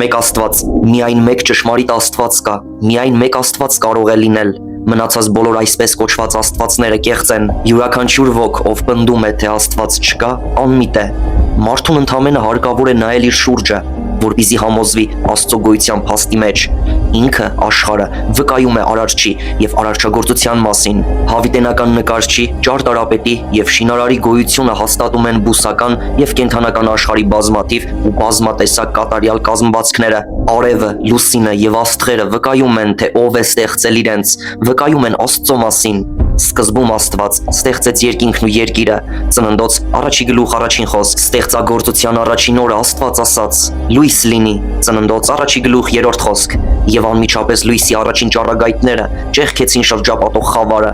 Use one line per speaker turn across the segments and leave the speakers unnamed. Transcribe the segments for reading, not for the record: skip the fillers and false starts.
մեկ Աստված, միայն մեկ ճշմարիտ Աստված կա, միայն մեկ Աստված կարող է լինել։ Մնացած բոլոր այսպես կոչված աստվածները կեղծ են։ Յուրաքանչյուր ոք, ով պնդում է, թե Աստված չկա, անմիտ է։ Մարդուն ընդամենը հարկավոր է նայել իր շուրջը, որպեսզի համոզվի Աստծո գոյության փաստի մեջ։ Ինքը աշխարհը վկայում է Արարչի եւ արարչագործության մասին։ Հավիտենական նկարչի, ճարտարապետի եւ շինարարի գոյությունը հաստատում են բուսական եւ կենդանական աշխարհի բազմաթիվ ու բազմատեսակ կատարյալ կազմվածքները։ Արևը, լուսինը եւ աստղերը վկայում են, թե ով է ստեղծել իրենց, վկայում են Աստծո մասին։ Սկզբում Աստված ստեղծեց երկինքն ու երկիրը։ Ծննդոց առաջի գլուխ առաջին խոսք, ստեղծագործության առաջին օրը Աստված ասաց. լույս լինի։ Ծննդոց առաջի գլուխ երրորդ խոսք։ Եվ անմիջապես լույսի առաջին ճառագայթները ճեղքեցին շրջապատող խավարը։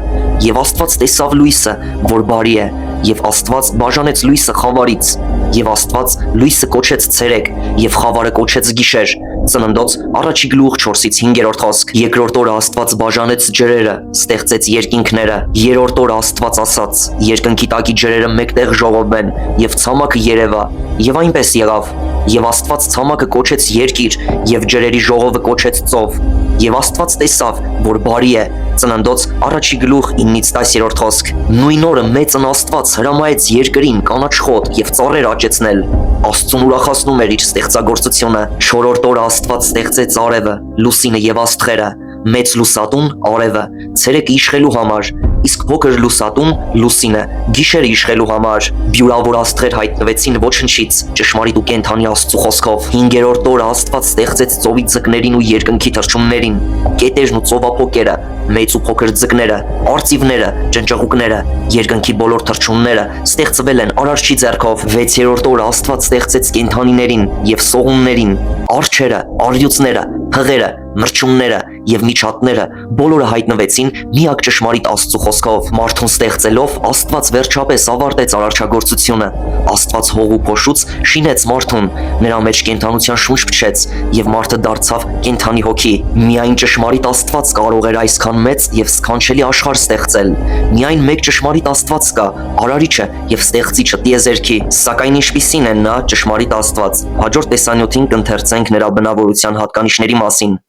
Եվ Աստված տեսավ լույսը, որ բարի է, եւ Աստված բաժանեց լույսը խավարից։ Եվ Աստված լույսը կոչեց ցերեկ, եւ խավարը կոչեց գիշեր։ Ծննդոց առաջի գլուխ 4-ից 5-րդ խոսք։ Երկրորդ օրը Աստված բաժանեց ջրերը, ստեղծեց երկինքները։ Երրորդ օրը Աստված ասաց. երկնքի տակի ջրերը մեկտեղ ժողովեն, եւ ցամաքը երևա։ Եւ այնպես եղավ։ Եվ Աստված ցամաքը կոչեց երկիր, եւ ջրերի ժողովը կոչեց ծով։ Եվ Աստված տեսավ, որ բարի է։ Ծննդոց առաջի գլուխ 9-ից 10-րդ խոսք։ Նույն օրը մեծն Աստված հրամայեց երկրին կանաչ խոտ եւ ծառեր աճեցնել։ Աստծուն ուրախացնում էր իր ստեղծագործությունը։ Չորրորդ օրը Աստված ստեղծեց արևը, լուսինը եւ աստղերը։ Մեծ լուսատուն արևը, ցերեկը իշխելու համար, իսկ փոքր լուսատուն լուսինը, գիշերը իշխելու համար։ Բյուրավոր աստղեր հայտնվեցին ոչնչից, ճշմարիտ ու կենդանի Աստծո խոսքով։ 5-րդ օրը Աստված ստեղծեց ծովի ձկներին ու երկնքի թռչուններին, կետերն ու ծովափոկերը, մեծ ու փոքր ձկները, արծիվները, ճնճղուկները, երկնքի բոլոր թռչունները ստեղծվել են Արարչի ձեռքով։ 6-րդ օրը Աստված ստեղծեց կենդանիներին եւ սողուններին, արջերը, առյուծները, փղերը, մրջյունները եւ միջատները բոլորը հայտնվեցին միակ ճշմարիտ Աստծո խոսքով։ Մարդուն ստեղծելով Աստված վերջապես ավարտեց արարչագործությունը։ Աստված հող ու փոշուց շինեց մարդուն, նրա մեջ կենդանության շունչ փչեց եւ մարդը դարձավ կենդանի հոգի։ Միայն ճշմարիտ Աստված կարող էր այսքան մեծ եւ սքանչելի աշխարհ ստեղծել։ Միայն մեկ ճշմարիտ Աստված կա, Արարիչը եւ Ստեղծիչը տիեզերքի։ Սակայն ինչպիսին է նա ճշմարիտ Աստված։ Հաջորդ տեսանյութին կընթերցենք նրա բնավորության հատկանիշների մասին։